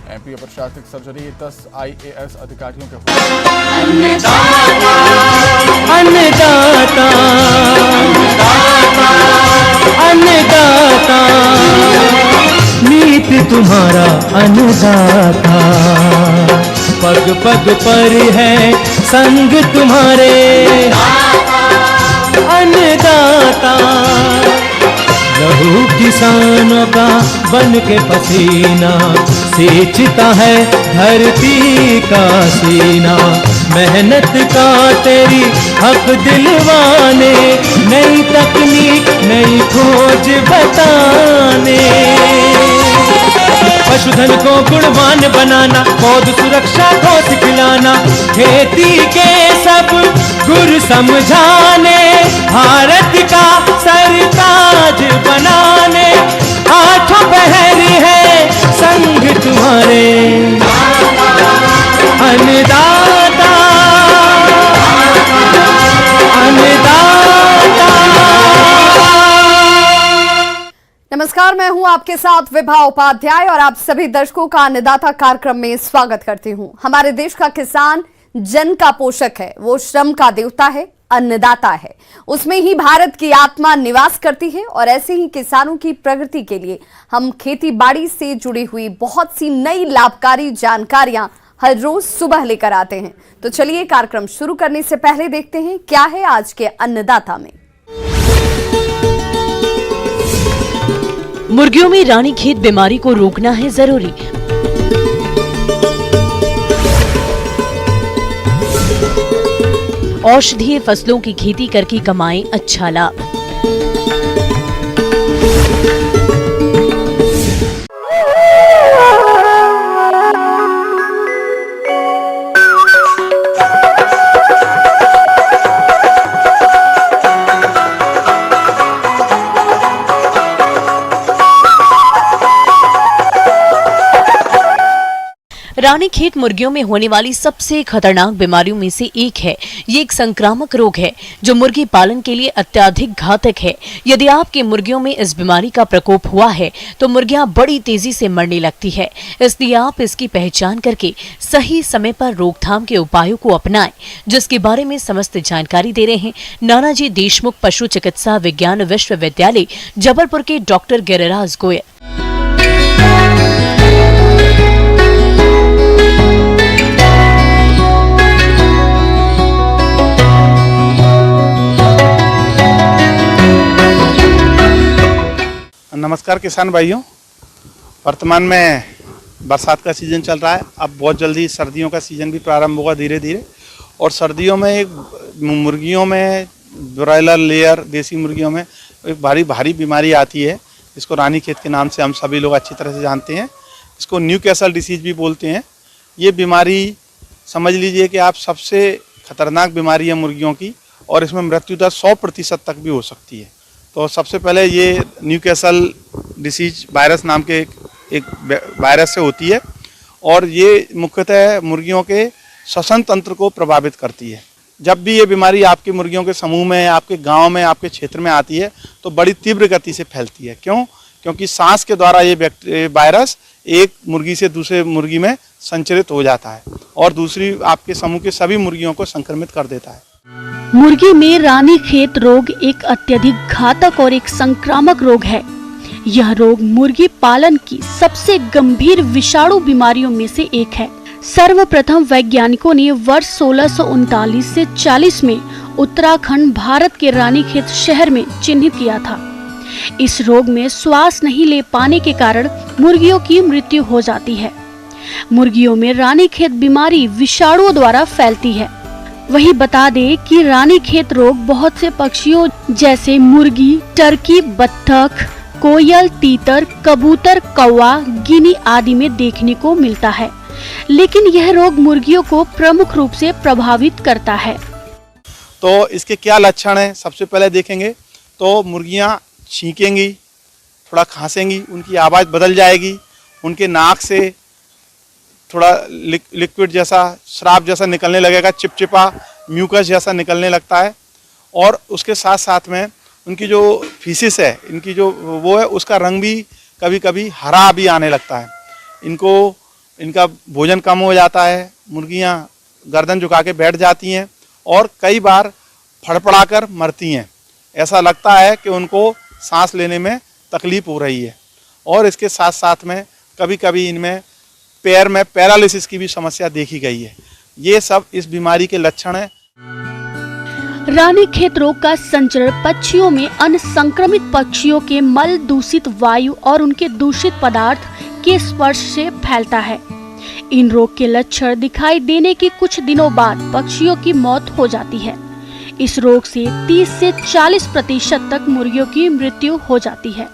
MP प्रशासनिक surgery 10 IAS अधिकारियों के अन्नदाता अन्नदाता नीत तुम्हारा अन्नदाता, पग पग पर है संग तुम्हारे अन्नदाता। लहू किसानों का बन के पसीना सींचता है धरती का सीना, मेहनत का तेरी हक दिलवाने, नई तकनीक नई खोज बताने। पशुधन को गुणवान बनाना, पौध सुरक्षा को सिखलाना, खेती के सब गुर समझाने, भारत का सरताज बनाने, आठों पहर है संग तुम्हारे अन्नदाता अन्नदाता। नमस्कार, मैं हूं आपके साथ विभा उपाध्याय और आप सभी दर्शकों का अन्नदाता कार्यक्रम में स्वागत करती हूं। हमारे देश का किसान जन का पोषक है, वो श्रम का देवता है, अन्नदाता है। उसमें ही भारत की आत्मा निवास करती है और ऐसे ही किसानों की प्रगति के लिए हम खेती बाड़ी से जुड़ी हुई बहुत सी नई लाभकारी जानकारियां हर रोज सुबह लेकर आते हैं। तो चलिए कार्यक्रम शुरू करने से पहले देखते हैं क्या है आज के अन्नदाता में। मुर्गियों में रानीखेत बीमारी को रोकना है जरूरी। औषधीय फसलों की खेती करके कमाएं अच्छा लाभ। रानीखेत मुर्गियों में होने वाली सबसे खतरनाक बीमारियों में से एक है। ये एक संक्रामक रोग है जो मुर्गी पालन के लिए अत्यधिक घातक है। यदि आपके मुर्गियों में इस बीमारी का प्रकोप हुआ है तो मुर्गियां बड़ी तेजी से मरने लगती है। इसलिए आप इसकी पहचान करके सही समय पर रोकथाम के उपायों को अपनाएं, जिसके बारे में समस्त जानकारी दे रहे हैं नानाजी देशमुख पशु चिकित्सा विज्ञान विश्वविद्यालय जबलपुर के डॉक्टर गिरिराज गोयल। नमस्कार किसान भाइयों, वर्तमान में बरसात का सीज़न चल रहा है। अब बहुत जल्दी सर्दियों का सीज़न भी प्रारंभ होगा धीरे धीरे। और सर्दियों में एक मुर्गियों में ब्रॉयलर लेयर देसी मुर्गियों में एक भारी बीमारी आती है, जिसको रानीखेत के नाम से हम सभी लोग अच्छी तरह से जानते हैं। इसको न्यूकैसल डिसीज भी बोलते हैं। ये बीमारी समझ लीजिए कि आप सबसे खतरनाक बीमारी है मुर्गियों की, और इसमें मृत्यु दर 100% तक भी हो सकती है। तो सबसे पहले ये न्यूकैसल डिसीज वायरस नाम के एक वायरस से होती है, और ये मुख्यतः मुर्गियों के श्वसन तंत्र को प्रभावित करती है। जब भी ये बीमारी आपकी मुर्गियों के समूह में, आपके गांव में, आपके क्षेत्र में आती है तो बड़ी तीव्र गति से फैलती है। क्यों? क्योंकि सांस के द्वारा ये वायरस एक मुर्गी से दूसरे मुर्गी में संचरित हो जाता है और दूसरी आपके समूह के सभी मुर्गियों को संक्रमित कर देता है। मुर्गी में रानीखेत रोग एक अत्यधिक घातक और एक संक्रामक रोग है। यह रोग मुर्गी पालन की सबसे गंभीर विषाणु बीमारियों में से एक है। सर्वप्रथम वैज्ञानिकों ने वर्ष 1639 से 40 में उत्तराखंड भारत के रानीखेत शहर में चिन्हित किया था। इस रोग में श्वास नहीं ले पाने के कारण मुर्गियों की मृत्यु हो जाती है। मुर्गियों में रानीखेत बीमारी विषाणुओं द्वारा फैलती है। वही बता दें कि रानीखेत रोग बहुत से पक्षियों जैसे मुर्गी, टर्की, बत्तख, कोयल, तीतर, कबूतर, कौवा, गिनी आदि में देखने को मिलता है, लेकिन यह रोग मुर्गियों को प्रमुख रूप से प्रभावित करता है। तो इसके क्या लक्षण हैं? सबसे पहले देखेंगे तो मुर्गियां छींकेंगी, थोड़ा खांसेंगी, उनकी आवाज़ बदल जाएगी, उनके नाक से थोड़ा लिक्विड जैसा, श्राप जैसा निकलने लगेगा, चिपचिपा म्यूकस जैसा निकलने लगता है। और उसके साथ साथ में उनकी जो फीसिस है, इनकी जो वो है, उसका रंग भी कभी कभी हरा भी आने लगता है। इनको इनका भोजन कम हो जाता है, मुर्गियां गर्दन झुका के बैठ जाती हैं और कई बार फड़फड़ाकर मरती हैं। ऐसा लगता है कि उनको सांस लेने में तकलीफ हो रही है। और इसके साथ साथ में कभी कभी इनमें पैर में पैरालिसिस की भी समस्या देखी गई है। ये सब इस बीमारी के लक्षण हैं। रानीखेत रोग का संचरण पक्षियों में अन्य संक्रमित पक्षियों के मल, दूषित वायु और उनके दूषित पदार्थ के स्पर्श से फैलता है। इन रोग के लक्षण दिखाई देने के कुछ दिनों बाद पक्षियों की मौत हो जाती है। इस रोग से 30 से 40% तक मुर्गियों की मृत्यु हो जाती है।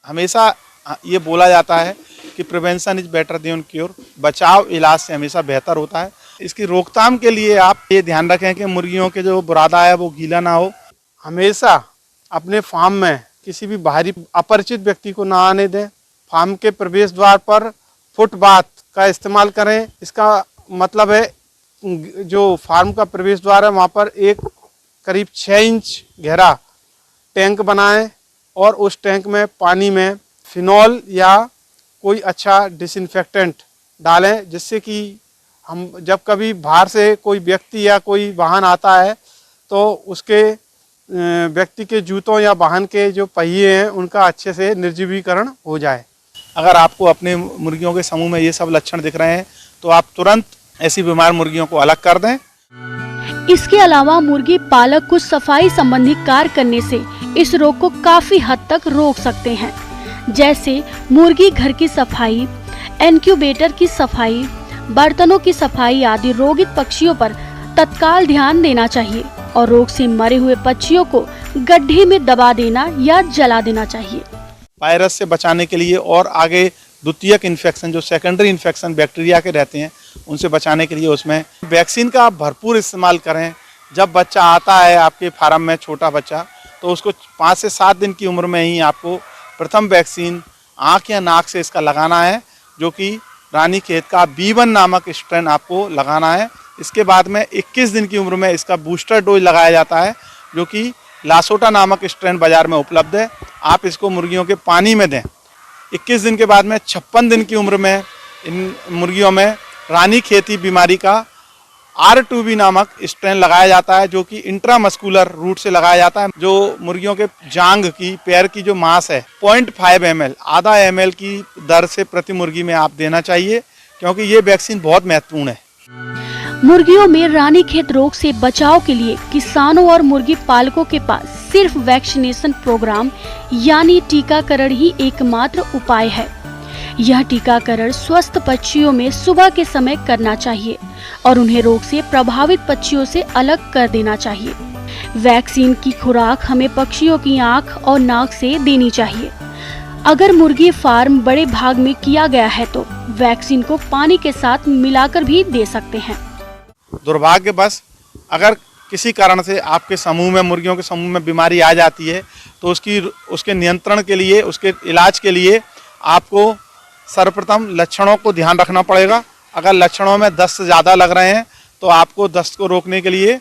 हमेशा ये बोला जाता है कि prevention is better than cure, बचाव इलाज से हमेशा बेहतर होता है। इसकी रोकथाम के लिए आप ये ध्यान रखें कि मुर्गियों के जो बुरादा है वो गीला ना हो। हमेशा अपने फार्म में किसी भी बाहरी अपरिचित व्यक्ति को ना आने दें। फार्म के प्रवेश द्वार पर फुटपाथ का इस्तेमाल करें। इसका मतलब है जो फार्म का प्रवेश द्वार है वहाँ पर एक करीब 6 इंच गहरा टैंक बनाएं और उस टैंक में पानी में फिनॉल या कोई अच्छा डिसइंफेक्टेंट डालें, जिससे कि हम जब कभी बाहर से कोई व्यक्ति या कोई वाहन आता है तो उसके व्यक्ति के जूतों या वाहन के जो पहिए हैं उनका अच्छे से निर्जीवीकरण हो जाए। अगर आपको अपने मुर्गियों के समूह में ये सब लक्षण दिख रहे हैं तो आप तुरंत ऐसी बीमार मुर्गियों को अलग कर दें। इसके अलावा मुर्गी पालक कुछ सफाई संबंधी कार्य करने से इस रोग को काफी हद तक रोक सकते हैं, जैसे मुर्गी घर की सफाई, इनक्यूबेटर की सफाई, बर्तनों की सफाई आदि। रोगित पक्षियों पर तत्काल ध्यान देना चाहिए और रोग से मरे हुए पक्षियों को गड्ढे में दबा देना या जला देना चाहिए। वायरस से बचाने के लिए और आगे द्वितीयक इन्फेक्शन जो सेकेंडरी इन्फेक्शन बैक्टीरिया के रहते हैं उनसे बचाने के लिए उसमें वैक्सीन का आप भरपूर इस्तेमाल करें। जब बच्चा आता है आपके फार्म में, छोटा बच्चा, तो उसको 5 से 7 दिन की उम्र में ही आपको प्रथम वैक्सीन आँख या नाक से इसका लगाना है, जो कि रानीखेत का B1 नामक स्ट्रेन आपको लगाना है। इसके बाद में 21 दिन की उम्र में इसका बूस्टर डोज लगाया जाता है, जो कि लासोटा नामक स्ट्रेन बाजार में उपलब्ध है। आप इसको मुर्गियों के पानी में दें। 21 दिन के बाद में 56 दिन की उम्र में इन मुर्गियों में रानीखेती बीमारी का R2B नामक स्ट्रेन लगाया जाता है, जो कि इंट्रामस्कुलर रूट से लगाया जाता है। जो मुर्गियों के जांघ की, पैर की जो मांस है 0.5 ml, आधा ml की दर से प्रति मुर्गी में आप देना चाहिए, क्योंकि ये वैक्सीन बहुत महत्वपूर्ण है। मुर्गियों में रानीखेत रोग से बचाव के लिए किसानों और मुर्गी पालकों के पास सिर्फ वैक्सीनेशन प्रोग्राम यानी टीकाकरण ही एकमात्र उपाय है। यह टीकाकरण स्वस्थ पक्षियों में सुबह के समय करना चाहिए और उन्हें रोग से प्रभावित पक्षियों से अलग कर देना चाहिए। वैक्सीन की खुराक हमें पक्षियों की आंख और नाक से देनी चाहिए। अगर मुर्गी फार्म बड़े भाग में किया गया है तो वैक्सीन को पानी के साथ मिलाकर भी दे सकते हैं। दुर्भाग्यवश अगर किसी कारण से आपके समूह में, मुर्गियों के समूह में बीमारी आ जाती है तो उसके नियंत्रण के लिए, उसके इलाज के लिए आपको सर्वप्रथम लक्षणों को ध्यान रखना पड़ेगा। अगर लक्षणों में दस्त से ज़्यादा लग रहे हैं तो आपको दस्त को रोकने के लिए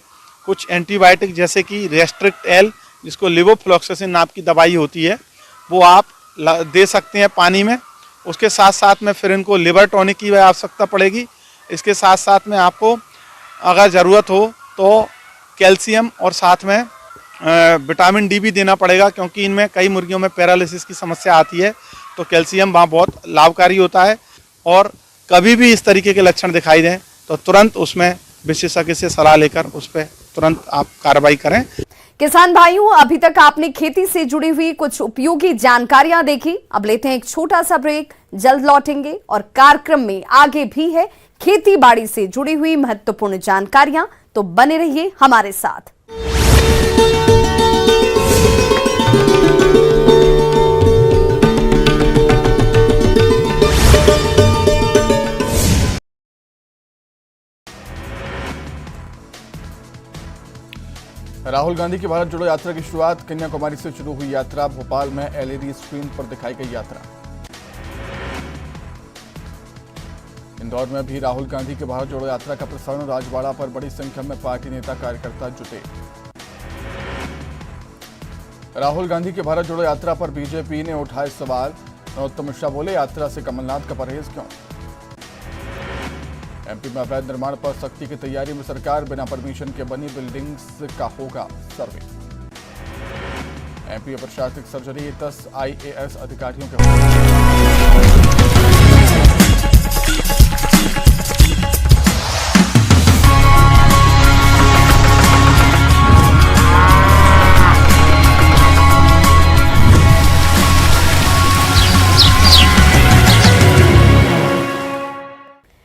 कुछ एंटीबायोटिक जैसे कि रेस्ट्रिक्ट एल, जिसको लिवोफ्लॉक्सासिन नाम की दवाई होती है, वो आप दे सकते हैं पानी में। उसके साथ साथ में फिर इनको लिवर टॉनिक की आवश्यकता पड़ेगी। इसके साथ साथ में आपको अगर ज़रूरत हो तो कैल्शियम और साथ में विटामिन डी भी देना पड़ेगा, क्योंकि इनमें कई मुर्गियों में पैरालिसिस की समस्या आती है, तो कैल्शियम वहाँ बहुत लाभकारी होता है। और कभी भी इस तरीके के लक्षण दिखाई दें तो तुरंत उसमें विशेषज्ञ से सलाह लेकर उस पर तुरंत आप कार्रवाई करें। किसान भाइयों, अभी तक आपने खेती से जुड़ी हुई कुछ उपयोगी जानकारियां देखी। अब लेते हैं एक छोटा सा ब्रेक, जल्द लौटेंगे और कार्यक्रम में आगे भी है खेती बाड़ी से जुड़ी हुई महत्वपूर्ण जानकारियां, तो बने रहिए हमारे साथ। राहुल गांधी की भारत जोड़ो यात्रा की शुरुआत कन्याकुमारी से शुरू हुई यात्रा, भोपाल में एलईडी स्क्रीन पर दिखाई गई यात्रा। इंदौर में भी राहुल गांधी की भारत जोड़ो यात्रा का प्रसारण, राजवाड़ा पर बड़ी संख्या में पार्टी नेता कार्यकर्ता जुटे। राहुल गांधी की भारत जोड़ो यात्रा पर बीजेपी ने उठाए सवाल। नरोत्तम मिश्रा बोले, यात्रा से कमलनाथ का परहेज क्यों? एमपी में अवैध निर्माण पर सख्ती की तैयारी में सरकार, बिना परमिशन के बनी बिल्डिंग्स का होगा सर्वे। एमपी में प्रशासनिक सर्जरी 10 IAS अधिकारियों के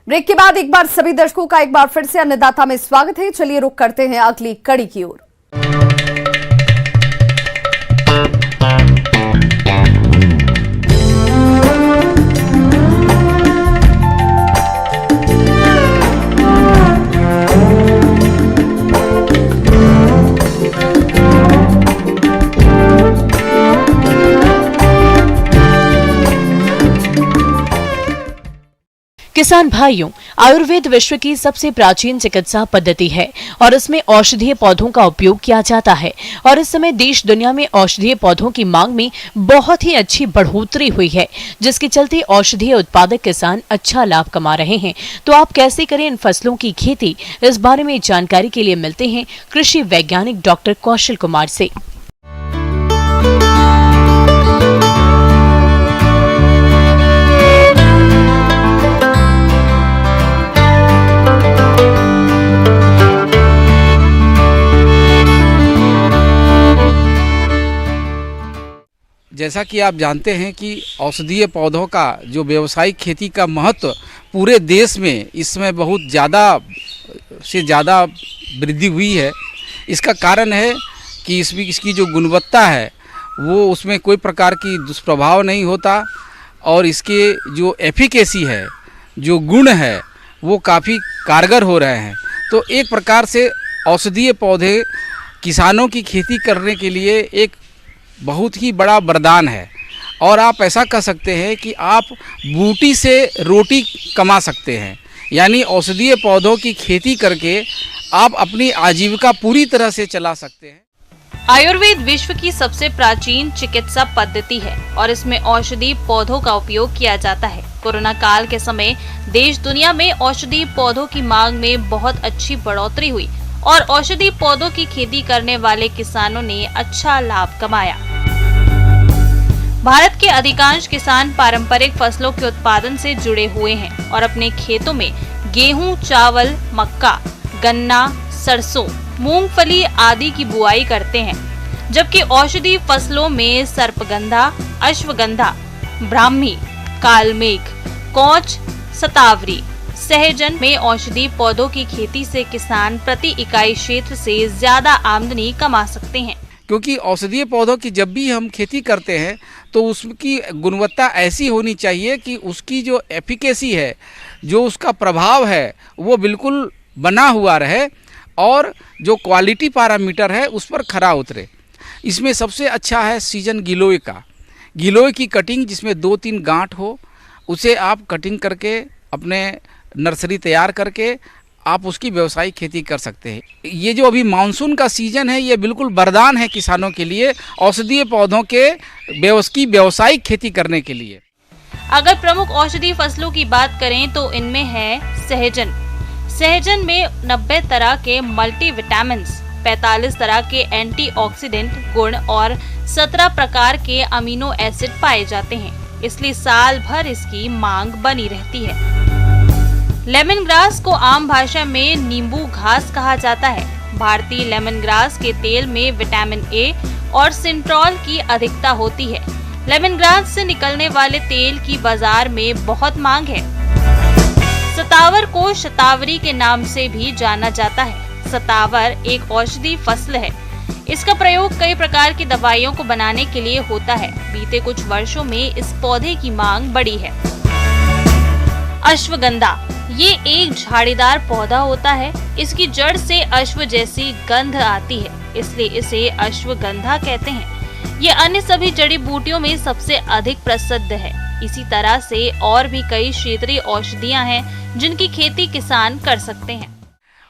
ब्रेक के बाद एक बार सभी दर्शकों का एक बार फिर से अन्नदाता में स्वागत है। चलिए रुक करते हैं अगली कड़ी की ओर। किसान भाइयों, आयुर्वेद विश्व की सबसे प्राचीन चिकित्सा पद्धति है और इसमें औषधीय पौधों का उपयोग किया जाता है और इस समय देश दुनिया में औषधीय पौधों की मांग में बहुत ही अच्छी बढ़ोतरी हुई है, जिसके चलते औषधीय उत्पादक किसान अच्छा लाभ कमा रहे हैं। तो आप कैसे करें इन फसलों की खेती, इस बारे में जानकारी के लिए मिलते हैं कृषि वैज्ञानिक डॉक्टर कौशल कुमार से। जैसा कि आप जानते हैं कि औषधीय पौधों का जो व्यावसायिक खेती का महत्व पूरे देश में इस समय बहुत ज़्यादा से ज़्यादा वृद्धि हुई है। इसका कारण है कि इसकी जो गुणवत्ता है वो उसमें कोई प्रकार की दुष्प्रभाव नहीं होता और इसके जो एफिकेसी है, जो गुण है, वो काफ़ी कारगर हो रहे हैं। तो एक प्रकार से औषधीय पौधे किसानों की खेती करने के लिए एक बहुत ही बड़ा वरदान है और आप ऐसा कह सकते हैं कि आप बूटी से रोटी कमा सकते हैं। यानी औषधीय पौधों की खेती करके आप अपनी आजीविका पूरी तरह से चला सकते हैं। आयुर्वेद विश्व की सबसे प्राचीन चिकित्सा पद्धति है और इसमें औषधीय पौधों का उपयोग किया जाता है। कोरोना काल के समय देश दुनिया में औषधीय पौधों की मांग में बहुत अच्छी बढ़ोतरी हुई और औषधीय पौधों की खेती करने वाले किसानों ने अच्छा लाभ कमाया। भारत के अधिकांश किसान पारंपरिक फसलों के उत्पादन से जुड़े हुए हैं और अपने खेतों में गेहूं, चावल, मक्का, गन्ना, सरसों, मूंगफली आदि की बुआई करते हैं, जबकि औषधीय फसलों में सर्पगंधा, अश्वगंधा, ब्राह्मी, कालमेघ, कौच, शतावरी, सहजन में औषधीय पौधों की खेती से किसान प्रति इकाई क्षेत्र से ज्यादा आमदनी कमा सकते हैं। क्योंकि औषधीय पौधों की जब भी हम खेती करते हैं तो उसकी गुणवत्ता ऐसी होनी चाहिए कि उसकी जो एफिकेसी है, जो उसका प्रभाव है, वो बिल्कुल बना हुआ रहे और जो क्वालिटी पैरामीटर है उस पर खरा उतरे। इसमें सबसे अच्छा है सीजन गिलोय का। गिलोय की कटिंग जिसमें 2-3 गांठ हो, उसे आप कटिंग करके अपने नर्सरी तैयार करके आप उसकी व्यावसायिक खेती कर सकते हैं। ये जो अभी मानसून का सीजन है, ये बिल्कुल वरदान है किसानों के लिए औषधीय पौधों के व्यावसायिक खेती करने के लिए। अगर प्रमुख औषधीय फसलों की बात करें तो इनमें है सहजन। सहजन में 90 तरह के मल्टीविटामिन्स, 45 तरह के एंटीऑक्सीडेंट गुण और 17 प्रकार के अमीनो एसिड पाए जाते हैं, इसलिए साल भर इसकी मांग बनी रहती है। लेमन ग्रास को आम भाषा में नींबू घास कहा जाता है। भारतीय लेमन ग्रास के तेल में विटामिन ए और सिंट्रोल की अधिकता होती है। लेमन ग्रास से निकलने वाले तेल की बाजार में बहुत मांग है। सतावर को शतावरी के नाम से भी जाना जाता है। सतावर एक औषधीय फसल है। इसका प्रयोग कई प्रकार की दवाइयों को बनाने के लिए होता है। बीते कुछ वर्षों में इस पौधे की मांग बढ़ी है। अश्वगंधा, ये एक झाड़ीदार पौधा होता है। इसकी जड़ से अश्व जैसी गंध आती है, इसलिए इसे अश्वगंधा कहते हैं। ये अन्य सभी जड़ी बूटियों में सबसे अधिक प्रसिद्ध है। इसी तरह से और भी कई क्षेत्रीय औषधियां हैं जिनकी खेती किसान कर सकते हैं।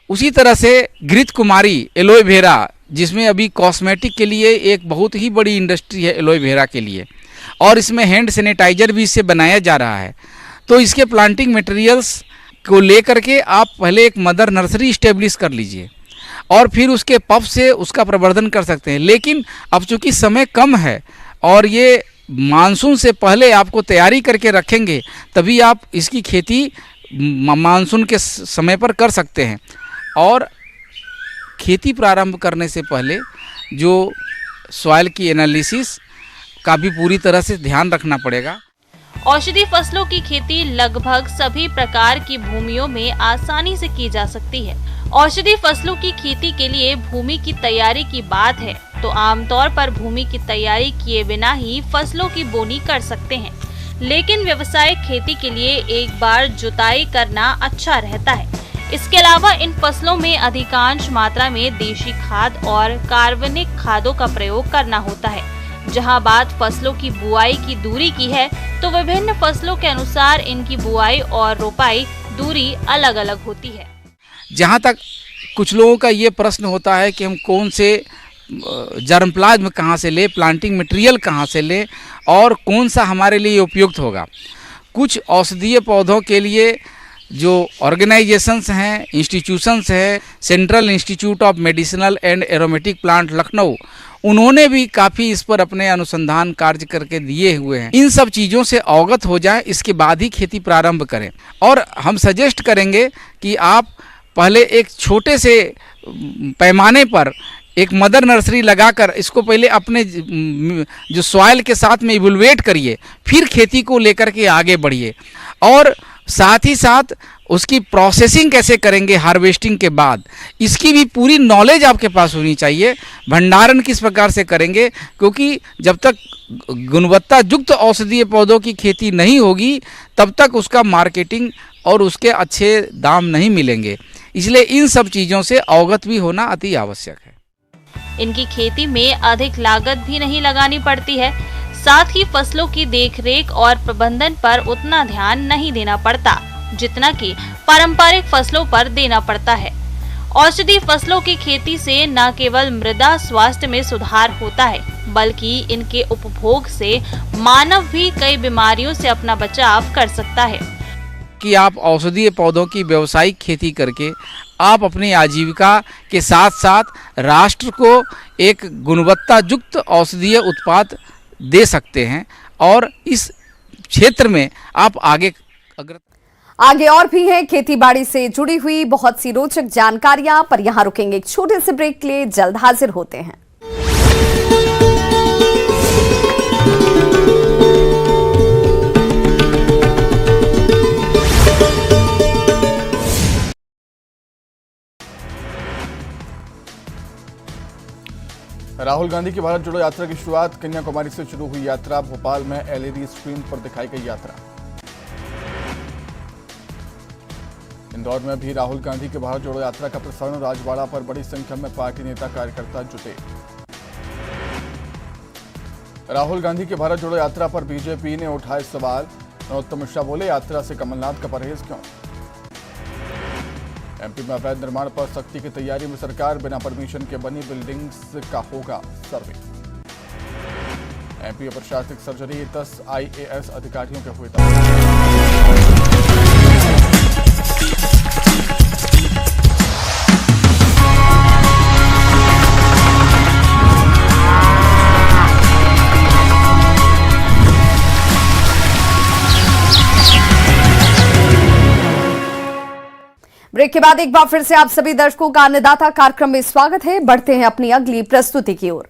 उसी तरह से घृत कुमारी एलोवेरा, जिसमें अभी कॉस्मेटिक के लिए एक बहुत ही बड़ी इंडस्ट्री है एलोवेरा के लिए, और इसमें हैंड सैनिटाइजर भी इससे बनाया जा रहा है। तो इसके प्लांटिंग मटेरियल्स को लेकर के आप पहले एक मदर नर्सरी इस्टेब्लिश कर लीजिए और फिर उसके पफ से उसका प्रवर्धन कर सकते हैं। लेकिन अब चूँकि समय कम है और ये मानसून से पहले आपको तैयारी करके रखेंगे तभी आप इसकी खेती मानसून के समय पर कर सकते हैं। और खेती प्रारंभ करने से पहले जो सॉइल की एनालिसिस का भी पूरी तरह से ध्यान रखना पड़ेगा। औषधि फसलों की खेती लगभग सभी प्रकार की भूमियों में आसानी से की जा सकती है। औषधि फसलों की खेती के लिए भूमि की तैयारी की बात है तो आमतौर पर भूमि की तैयारी किए बिना ही फसलों की बोनी कर सकते हैं, लेकिन व्यावसायिक खेती के लिए एक बार जुताई करना अच्छा रहता है। इसके अलावा इन फसलों में अधिकांश मात्रा में देशी खाद और कार्बनिक खादों का प्रयोग करना होता है। जहां बात फसलों की बुआई की दूरी की है तो विभिन्न फसलों के अनुसार इनकी बुआई और रोपाई दूरी अलग अलग होती है। जहाँ तक कुछ लोगों का ये प्रश्न होता है कि हम कौन से जर्मप्लाज्म कहाँ से लें, प्लांटिंग मटेरियल कहाँ से लें और कौन सा हमारे लिए उपयुक्त होगा। कुछ औषधीय पौधों के लिए जो ऑर्गेनाइजेशंस हैं, इंस्टीट्यूशंस हैं, central institute of medicinal and aromatic plant Lucknow, उन्होंने भी काफ़ी इस पर अपने अनुसंधान कार्य करके दिए हुए हैं। इन सब चीज़ों से अवगत हो जाएं, इसके बाद ही खेती प्रारंभ करें। और हम सजेस्ट करेंगे कि आप पहले एक छोटे से पैमाने पर एक मदर नर्सरी लगाकर इसको पहले अपने जो सॉइल के साथ में इवैल्यूएट करिए, फिर खेती को लेकर के आगे बढ़िए। और साथ ही साथ उसकी प्रोसेसिंग कैसे करेंगे हार्वेस्टिंग के बाद, इसकी भी पूरी नॉलेज आपके पास होनी चाहिए। भंडारण किस प्रकार से करेंगे, क्योंकि जब तक गुणवत्ता युक्त औषधीय पौधों की खेती नहीं होगी तब तक उसका मार्केटिंग और उसके अच्छे दाम नहीं मिलेंगे। इसलिए इन सब चीज़ों से अवगत भी होना अति आवश्यक है। इनकी खेती में अधिक लागत भी नहीं लगानी पड़ती है, साथ ही फसलों की देखरेख और प्रबंधन पर उतना ध्यान नहीं देना पड़ता जितना कि पारंपरिक फसलों पर देना पड़ता है। औषधि फसलों की खेती से न केवल मृदा स्वास्थ्य में सुधार होता है बल्कि इनके उपभोग से मानव भी कई बीमारियों से अपना बचाव कर सकता है। कि आप औषधीय पौधों की व्यावसायिक खेती करके आप अपनी आजीविका के साथ साथ राष्ट्र को एक गुणवत्ता युक्त औषधीय उत्पाद दे सकते हैं और इस क्षेत्र में आप आगे और भी हैं खेतीबाड़ी से जुड़ी हुई बहुत सी रोचक जानकारियां, पर यहां रुकेंगे एक छोटे से ब्रेक के लिए, जल्द हाजिर होते हैं। राहुल गांधी की भारत जोड़ो यात्रा की शुरुआत कन्याकुमारी से शुरू हुई यात्रा, भोपाल में एलईडी स्क्रीन पर दिखाई गई यात्रा। इंदौर में भी राहुल गांधी की भारत जोड़ो यात्रा का प्रसारण, राजवाड़ा पर बड़ी संख्या में पार्टी नेता कार्यकर्ता जुटे। राहुल गांधी की भारत जोड़ो यात्रा पर बीजेपी ने उठाए सवाल, नरोत्तम मिश्रा बोले यात्रा से कमलनाथ का परहेज क्यों। एमपी में अवैध निर्माण पर सख्ती की तैयारी में सरकार, बिना परमिशन के बनी बिल्डिंग्स का होगा सर्वे। एमपी प्रशासनिक सर्जरी 10 IAS अधिकारियों के हुए ब्रेक के बाद एक बार फिर से आप सभी दर्शकों का अन्नदाता कार्यक्रम में स्वागत है। बढ़ते हैं अपनी अगली प्रस्तुति की ओर।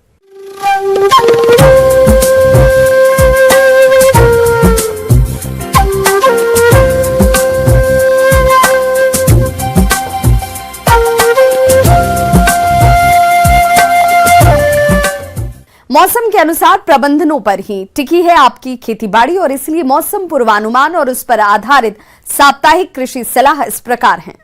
मौसम के अनुसार प्रबंधनों पर ही टिकी है आपकी खेतीबाड़ी और इसलिए मौसम पूर्वानुमान और उस पर आधारित साप्ताहिक कृषि सलाह इस प्रकार है।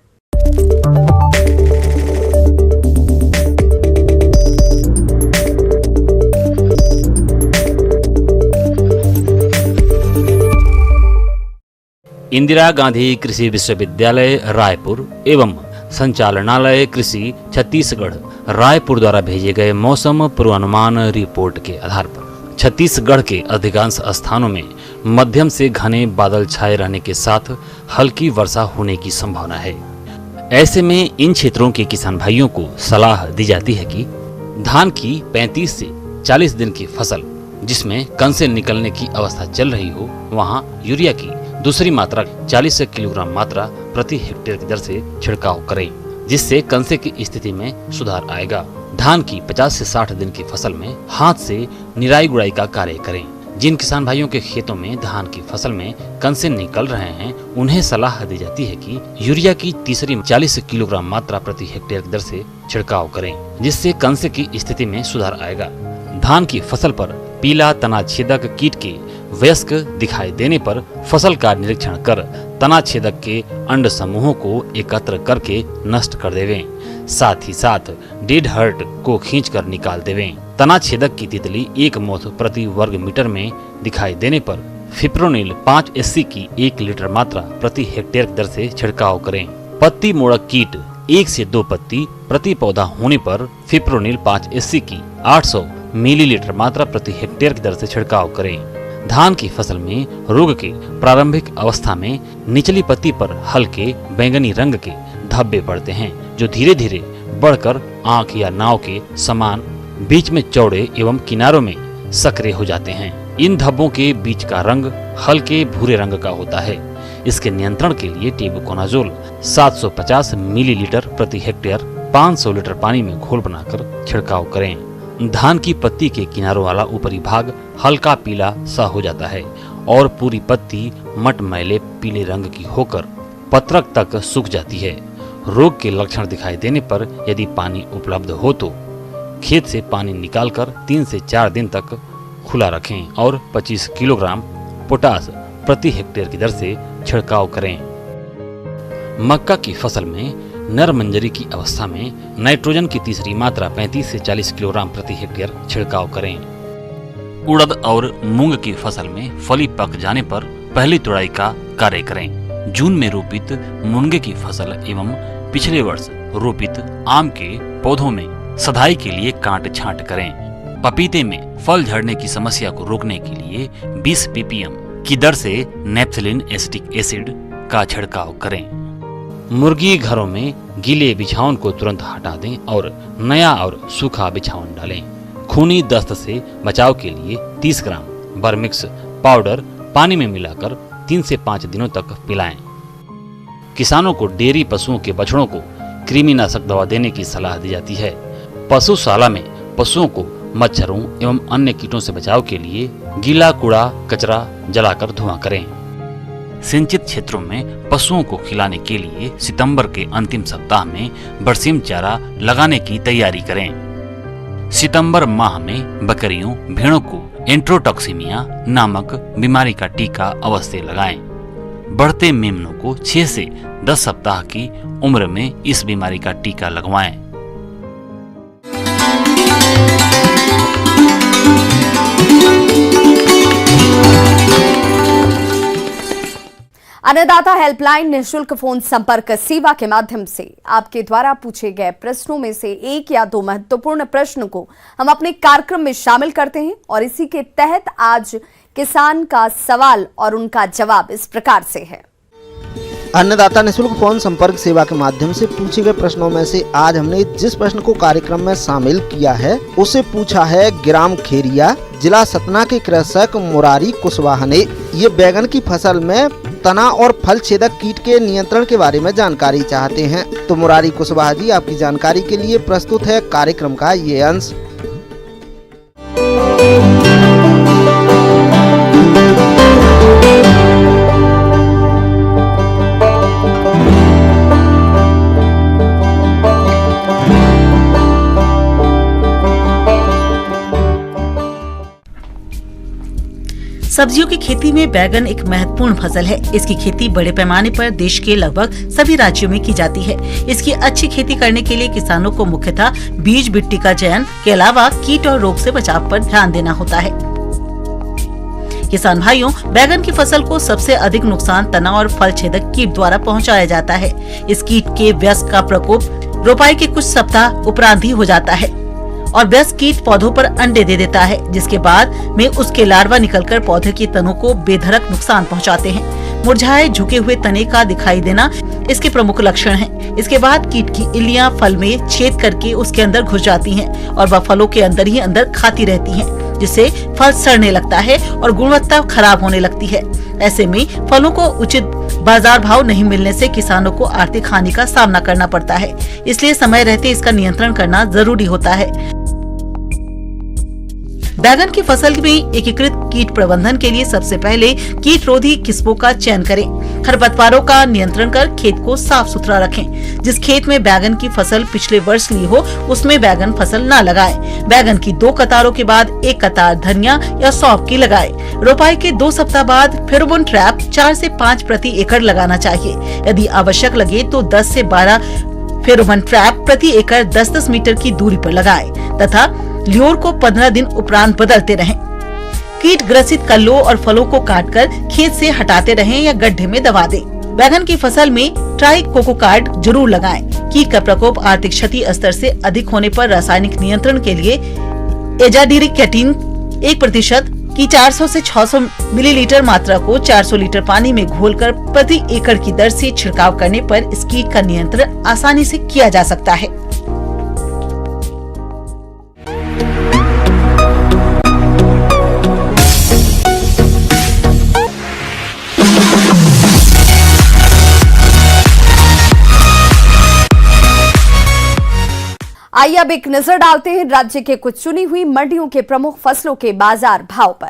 इंदिरा गांधी कृषि विश्वविद्यालय रायपुर एवं संचालनालय कृषि छत्तीसगढ़ रायपुर द्वारा भेजे गए मौसम पूर्वानुमान रिपोर्ट के आधार पर छत्तीसगढ़ के अधिकांश स्थानों में मध्यम से घने बादल छाए रहने के साथ हल्की वर्षा होने की संभावना है। ऐसे में इन क्षेत्रों के किसान भाइयों को सलाह दी जाती है कि धान की 35 से 40 दिन की फसल जिसमें कंसे निकलने की अवस्था चल रही हो, वहां यूरिया की दूसरी मात्रा 40 किलोग्राम मात्रा प्रति हेक्टेयर की दर से छिड़काव करें, जिससे कंसे की स्थिति में सुधार आएगा। धान की 50 से 60 दिन की फसल में हाथ से निराई गुड़ाई का कार्य करें। जिन किसान भाइयों के खेतों में धान की फसल में कंसे निकल रहे हैं, उन्हें सलाह दी जाती है कि यूरिया की तीसरी 40 किलोग्राम मात्रा प्रति हेक्टेयर की दर से छिड़काव करें, जिससे कंसे की स्थिति में सुधार आएगा। धान की फसल पर पीला तना छेदक कीट के वयस्क दिखाई देने पर फसल का निरीक्षण कर तना छेदक के अंड समूहों को एकत्र करके नष्ट कर देवें। साथ ही साथ डेड हर्ट को खींचकर निकाल देवें। तना छेदक की तितली 1 मोथ प्रति वर्ग मीटर में दिखाई देने पर फिप्रोनिल 5 SC की 1 लीटर मात्रा प्रति हेक्टेयर की दर से छिड़काव करें। पत्ती मोड़क कीट 1 से 2 पत्ती प्रति पौधा होने पर फिप्रोनिल 5 SC की 800 मिलीलीटर मात्रा प्रति हेक्टेयर की दर से छिड़काव करें। धान की फसल में रोग के प्रारंभिक अवस्था में निचली पत्ती पर हल्के बैंगनी रंग के धब्बे पड़ते हैं, जो धीरे धीरे बढ़कर आंख या नाव के समान बीच में चौड़े एवं किनारों में सक्रिय हो जाते हैं। इन धब्बों के बीच का रंग हल्के भूरे रंग का होता है। इसके नियंत्रण के लिए टेबुकोनाजोल 750 मिलीलीटर प्रति हेक्टेयर 500 लीटर पानी में घोल बनाकर छिड़काव करें। धान की पत्ती के किनारों वाला ऊपरी भाग हल्का पीला सा हो जाता है और पूरी पत्ती मटमैले पीले रंग की होकर पत्रक तक सूख जाती है। रोग के लक्षण दिखाई देने पर यदि पानी उपलब्ध हो तो खेत से पानी निकालकर 3 से 4 दिन तक खुला रखें और 25 किलोग्राम पोटास प्रति हेक्टेयर की दर से छिड़काव करें। मक्का की फसल में नर मंजरी की अवस्था में नाइट्रोजन की तीसरी मात्रा 35 से 40 किलोग्राम प्रति हेक्टेयर छिड़काव करें। उड़द और मूंग की फसल में फली पक जाने पर पहली तुड़ाई का कार्य करें। जून में रोपित मुनगे की फसल एवं पिछले वर्ष रोपित आम के पौधों में सदाई के लिए काट छांट करें। पपीते में फल झड़ने की समस्या को रोकने के लिए 20 ppm की दर से नेप्थलीन एसिटिक एसिड का छिड़काव करें। मुर्गी घरों में गीले बिछावन को तुरंत हटा दें और नया और सूखा बिछावन डालें। खूनी दस्त से बचाव के लिए 30 ग्राम बर्मिक्स पाउडर पानी में मिलाकर 3 से 5 दिनों तक पिलाएं। किसानों को डेयरी पशुओं के बछड़ों को कृमिनाशक दवा देने की सलाह दी जाती है। पशुशाला में पशुओं को मच्छरों एवं अन्य कीटों से बचाव के लिए गीला कूड़ा कचरा जलाकर धुआं करें। सिंचित क्षेत्रों में पशुओं को खिलाने के लिए सितंबर के अंतिम सप्ताह में बरसीम चारा लगाने की तैयारी करें। सितंबर माह में बकरियों भेड़ों को एंट्रोटॉक्सीमिया नामक बीमारी का टीका अवश्य लगाएं। बढ़ते मेमनों को 6 से 10 सप्ताह की उम्र में इस बीमारी का टीका लगवाएं। अन्नदाता हेल्पलाइन निःशुल्क फोन संपर्क सेवा के माध्यम से आपके द्वारा पूछे गए प्रश्नों में से 1 या 2 महत्वपूर्ण प्रश्न को हम अपने कार्यक्रम में शामिल करते हैं और इसी के तहत आज किसान का सवाल और उनका जवाब इस प्रकार से है। अन्नदाता निःशुल्क फोन संपर्क सेवा के माध्यम से पूछे गए प्रश्नों में से आज हमने जिस प्रश्न को कार्यक्रम में शामिल किया है उसे पूछा है ग्राम खेरिया जिला सतना के कृषक मुरारी कुशवाहा ने। ये बैगन की फसल में तना और फल छेदक कीट के नियंत्रण के बारे में जानकारी चाहते हैं। तो मुरारी कुशवाहा जी, आपकी जानकारी के लिए प्रस्तुत है कार्यक्रम का ये अंश। सब्जियों की खेती में बैगन एक महत्वपूर्ण फसल है। इसकी खेती बड़े पैमाने पर देश के लगभग सभी राज्यों में की जाती है। इसकी अच्छी खेती करने के लिए किसानों को मुख्यतः बीज मिट्टी का चयन के अलावा कीट और रोग से बचाव पर ध्यान देना होता है। किसान भाइयों, बैगन की फसल को सबसे अधिक नुकसान तना और फल छेदक कीट द्वारा पहुँचाया जाता है। इस कीट के वयस्क का प्रकोप रोपाई के कुछ सप्ताह उपरांत ही हो जाता है और वयस्क कीट पौधों पर अंडे दे देता है, जिसके बाद में उसके लार्वा निकलकर पौधे की तनों को बेधड़क नुकसान पहुंचाते हैं। मुरझाए झुके हुए तने का दिखाई देना इसके प्रमुख लक्षण हैं। इसके बाद कीट की इल्लियां फल में छेद करके उसके अंदर घुस जाती हैं और वह फलों के अंदर ही अंदर खाती रहती हैं, जिससे फल सड़ने लगता है और गुणवत्ता खराब होने लगती है। ऐसे में फलों को उचित बाजार भाव नहीं मिलने से किसानों को आर्थिक हानि का सामना करना पड़ता है। इसलिए समय रहते इसका नियंत्रण करना जरूरी होता है। बैगन की फसल में एकीकृत कीट प्रबंधन के लिए सबसे पहले कीट रोधी किस्मों का चयन करें। खरपतवारों का नियंत्रण कर खेत को साफ सुथरा रखें। जिस खेत में बैगन की फसल पिछले वर्ष ली हो उसमें बैगन फसल न लगाएं। बैगन की 2 कतारों के बाद 1 कतार धनिया या सौंफ की लगाएं। रोपाई के 2 सप्ताह बाद फेरोमोन ट्रैप 4 से 5 प्रति एकड़ लगाना चाहिए। यदि आवश्यक लगे तो 10 से 12 फेरोमोन ट्रैप प्रति एकड़ 10-10 मीटर की दूरी पर लगाएं तथा ल्योर को 15 दिन उपरांत बदलते रहें। कीट ग्रसित कल्लों और फलों को काटकर खेत से हटाते रहें या गड्ढे में दबा दें। बैगन की फसल में ट्राइकोकोकार्ड जरूर लगाएं। कीट का प्रकोप आर्थिक क्षति स्तर से अधिक होने पर रासायनिक नियंत्रण के लिए एजाडिरिकेटिन 1% की 400 से 600 मिलीलीटर मात्रा को 400 लीटर पानी में घोलकर प्रति एकड़ की दर से छिड़काव करने पर इस कीट का नियंत्रण आसानी से किया जा सकता है। आइए अब एक नजर डालते हैं राज्य के कुछ चुनी हुई मंडियों के प्रमुख फसलों के बाजार भाव पर।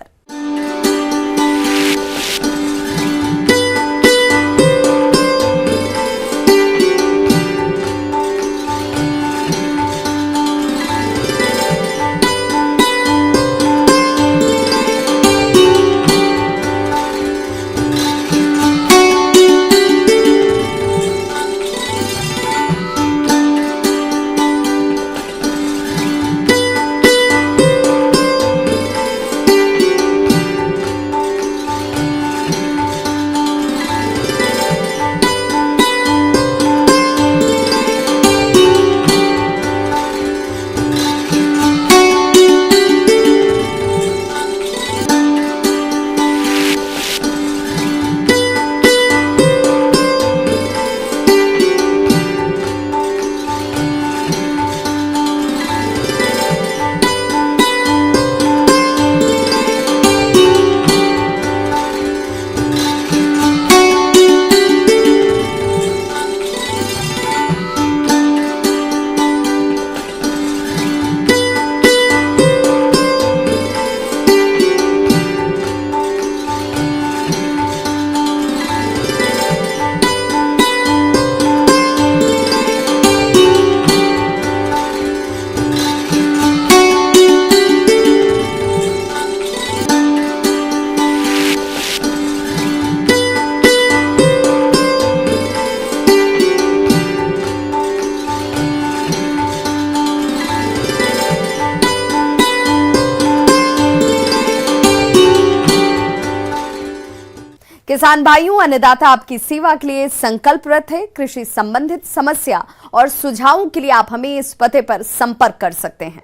किसान भाइयों, अन्नदाता आपकी सेवा के लिए संकल्परत है। कृषि संबंधित समस्या और सुझावों के लिए आप हमें इस पते पर संपर्क कर सकते हैं।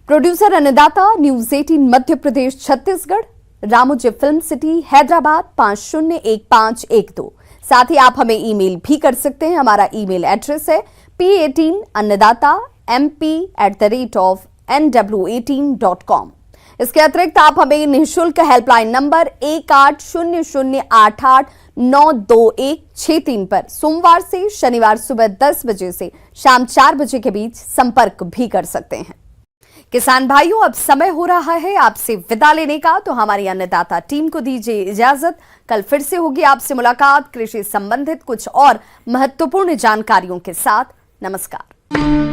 प्रोड्यूसर अन्नदाता, news 18 Madhya Pradesh Chhattisgarh, Ramoji film city, Hyderabad 501512। साथ ही आप हमें ईमेल भी कर सकते हैं। हमारा ईमेल एड्रेस है p18annadatamp@nw18.com। इसके अतिरिक्त आप हमें निःशुल्क हेल्पलाइन नंबर 180088922163 पर सोमवार से शनिवार सुबह 10 बजे से शाम 4 बजे के बीच संपर्क भी कर सकते हैं। किसान भाइयों, अब समय हो रहा है आपसे विदा लेने का, तो हमारी अन्नदाता टीम को दीजिए इजाजत। कल फिर से होगी आपसे मुलाकात कृषि संबंधित कुछ और महत्वपूर्ण जानकारियों के साथ। नमस्कार।